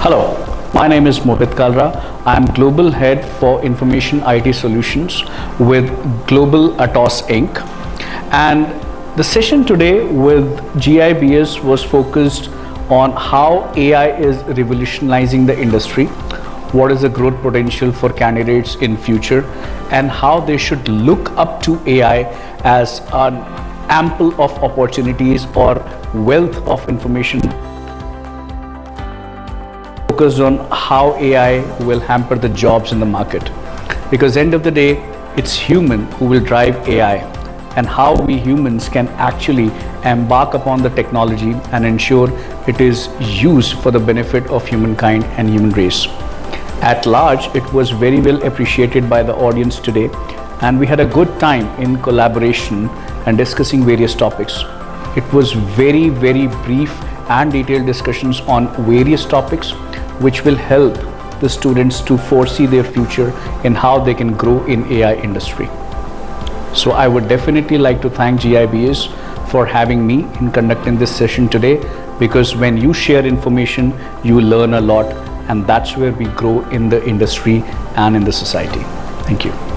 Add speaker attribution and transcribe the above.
Speaker 1: Hello, my name is Mohit Kalra. I am Global Head for Information IT Solutions with Global ATOS Inc. And the session today with GIBS was focused on how AI is revolutionizing the industry, what is the growth potential for candidates in future, and how they should look up to AI as an ample of opportunities or wealth of information, focused on how AI will hamper the jobs in the market. Because end of the day, it's human who will drive AI, and how we humans can actually embark upon the technology and ensure it is used for the benefit of humankind and human race. At large, it was very well appreciated by the audience today, and we had a good time in collaboration and discussing various topics. It was very brief and detailed discussions on various topics which will help the students to foresee their future in how they can grow in AI industry. So I would definitely like to thank GIBS for having me in conducting this session today, because when you share information, you learn a lot, and that's where we grow in the industry and in the society. Thank you.